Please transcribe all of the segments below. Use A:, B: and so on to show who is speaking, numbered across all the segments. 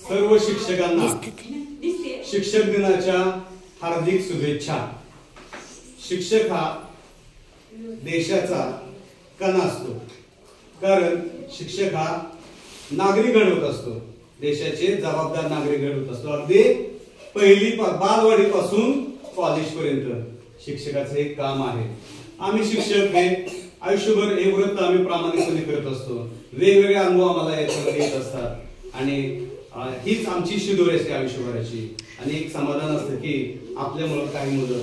A: सर्व शिक्षकांना शिक्षक दिनाच्या हार्दिक शुभेच्छा। शिक्षक हा देशाचा कणा असतो, कारण शिक्षक हा नागरिक घडवत असतो, देशाचे जबाबदार नागरिक घडवत असतो। अगदी पहिली बालवाडीपासून कॉलेजपर्यंत शिक्षकाचे एक काम आहे। आम्ही शिक्षक हे आयुष्यभर हे व्रत आम्ही प्रामाणिकपणे करत असतो। वेगवेगळे अनुभव आम्हाला याच्यामध्ये येत असतात आणि हीच आमची शिदोरी असते आयुष्यभराची। आणि एक समाधान असतं की आपल्यामुळे काही मुलं,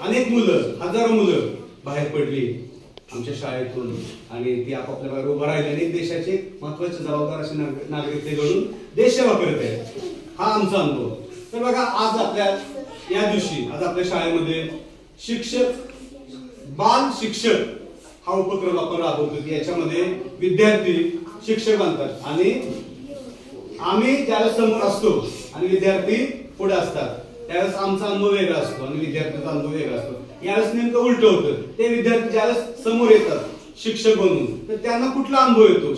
A: अनेक मुलं, हजारो मुलं बाहेर पडली आमच्या शाळेतून आणि ती आपापल्या बाहेर उभं राहिली आणि देशाचे महत्वाचे जबाबदार असे नागरिक ते घडून देश सेवा करत आहेत। हा आमचा अनुभव। तर बघा, आज आपल्या या दिवशी आज आपल्या शाळेमध्ये शिक्षक बाल शिक्षक हा उपक्रम आपण राबवतो। याच्यामध्ये विद्यार्थी शिक्षक बनतात आणि आम्ही ज्यावेळेस समोर असतो आणि विद्यार्थी पुढे असतात त्यावेळेस आमचा अनुभव वेगळा असतो आणि विद्यार्थ्यांचा अनुभव वेगळा असतो। यावेळेस नेमकं उलट होतं, ते विद्यार्थी ज्यावेळेस समोर येतात शिक्षक बनून तर त्यांना कुठला अनुभव येतो,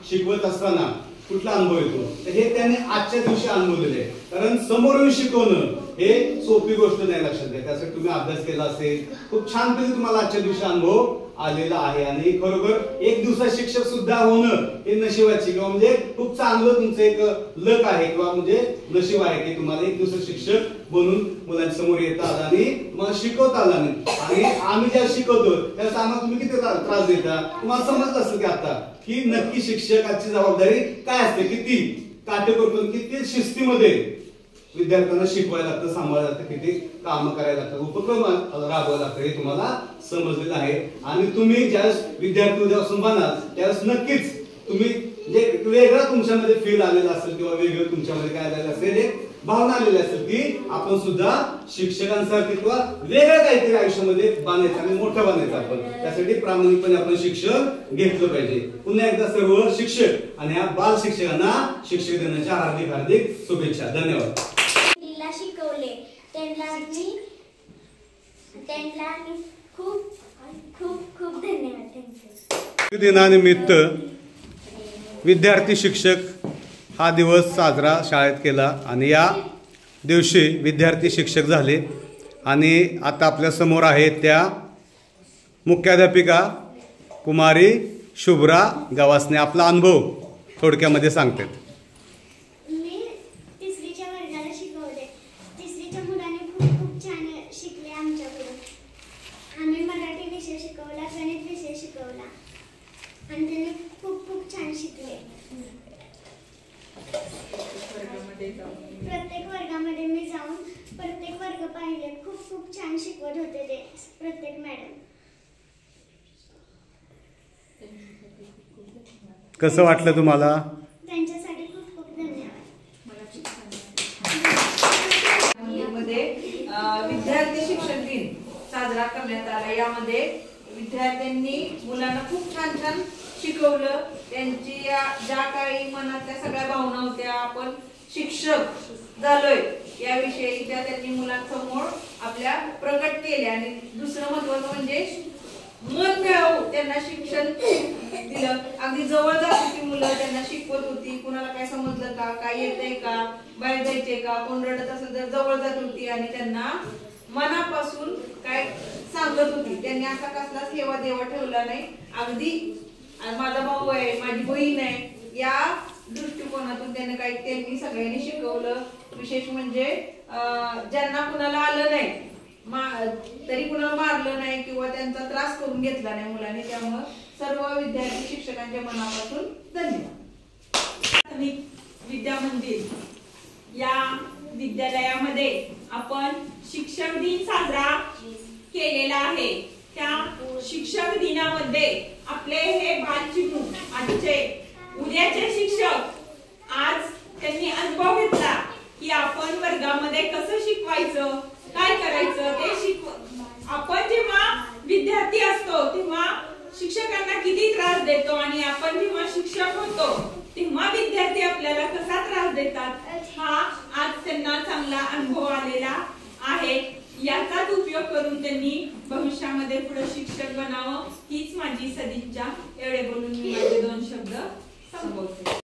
A: शिकवत असताना कुठला अनुभव येतो, तर हे त्याने आजच्या दिवशी अनुभवलेले आहे। कारण समोर येऊन शिकवणं हे सोपी गोष्ट नाही, लक्षात घ्या। त्यासाठी तुम्ही अभ्यास केला असेल, खूप छानपैकी तुम्हाला आजच्या दिवशी अनुभव आलेला आहे आणि खरोखर एक दिवसात शिक्षक सुद्धा होणं हे नशिबाची किंवा म्हणजे खूप चांगलं तुमचं एक लक आहे किंवा म्हणजे नशीब आहे की तुम्हाला एक दिवसात शिक्षक बनून मुलांसमोर येता आलं आणि तुम्हाला शिकवता आलं नाही। आणि आम्ही ज्या शिकवतो त्यावेळेस आम्हाला तुम्ही किती त्रास देता, तुम्हाला समजलं असेल की आता की नक्की शिक्षकाची जबाबदारी काय असते, किती काटेकोरपणे, किती शिस्तीमध्ये विद्यार्थ्यांना शिकवायला लागतं, सांभाळायला लागतं, किती काम करायला लागतं, उपक्रम राबवायला लागतं, हे तुम्हाला समजलेलं आहे। आणि तुम्ही ज्यावेळेस विद्यार्थी उद्यापासून बनाल त्यावेळेस नक्कीच तुम्ही जे वेगळं तुमच्यामध्ये फील आलेलं असेल किंवा वेगळं तुमच्यामध्ये काय आलेलं असेल, एक भावना आलेली असेल की आपण सुद्धा शिक्षकांसारखे किंवा वेगळं काहीतरी आयुष्यामध्ये बांधायचं आणि मोठं बांधायचं। आपण त्यासाठी प्रामाणिकपणे आपण शिक्षण घेतलं पाहिजे। पुन्हा एकदा सर्व शिक्षक आणि या बाल शिक्षकांना शिक्षक दिनाच्या हार्दिक हार्दिक शुभेच्छा। धन्यवाद।
B: शिकवले त्यांना खूप खूप खूप धन्यवाद।
A: शिक्षक दिनानिमित्त विद्यार्थी शिक्षक हा दिवस साजरा शाळेत केला आणि या दिवशी विद्यार्थी शिक्षक झाले आणि आता आपल्या समोर आहेत त्या मुख्याध्यापिका कुमारी शुभ्रा गवासने आपला अनुभव थोडक्यामध्ये सांगतात।
B: आणि त्यांनी खूप खूप छान शिकले। प्रत्येक वर्गामध्ये मी जाऊन प्रत्येक वर्ग पाहिले, खूप खूप छान शिकवत होते ते प्रत्येक मॅडम।
A: कसं वाटलं तुम्हाला?
B: त्यांच्यासाठी खूप खूप धन्यवाद।
C: विद्यार्थी शिक्षक दिन साजरा करण्यात आला। यामध्ये विद्यार्थ्यांनी मुलांना खूप छान छान शिकवलं। त्यांची ज्या काही मनातल्या सगळ्या भावना होत्या, आपण शिक्षक झालोय याविषयी त्या त्यांनी मुलांसमोर आपल्या प्रकट केल्या। आणि दुसरं महत्त्वाचं म्हणजे मन मिळवून त्यांना शिक्षण दिलं। अगदी जवळ जात होती मुलं, त्यांना शिकवत होती, कुणाला काय समजलं का, काय येतंय का, बाहेर जायचंय का, कोण रडत असेल तर जवळ जात होती आणि त्यांना मनापासून काय सांगत होती। त्यांनी असा कसलाच हेवा देवा ठेवला नाही। अगदी माझा भाऊ आहे, माझी बहीण आहे या दृष्टिकोनातून त्यांनी सगळ्यांनी शिकवलं। विशेष म्हणजे ज्यांना कुणाला आलं नाही तरी कुणाला मारलं नाही किंवा त्यांचा त्रास करून घेतला नाही मुलांनी। त्यामुळे सर्व विद्यार्थी शिक्षकांच्या मनापासून धन्यवाद।
D: विद्या मंदिर या विद्यालयामध्ये आपण शिक्षक दिन साजरा केलेला आहे। त्या शिक्षक दिनामध्ये आपले हे बालचिमू आजचे उद्याचे शिक्षक आज त्यांनी अनुभव घेतला की आपण वर्गामध्ये कसं शिकवायचं, काय करायचं ते आपण जेव्हा विद्यार्थी असतो तेव्हा शिक्षकांना किती त्रास देतो आणि आपण जेव्हा शिक्षक होतो तेव्हा विद्यार्थी आपल्याला कसा त्रास देतात हा आज त्यांना चांगला अनुभव आलेला आहे। याचाच उपयोग करून त्यांनी भविष्यामध्ये पुढे शिक्षक बनावं हीच माझी सदिच्छा।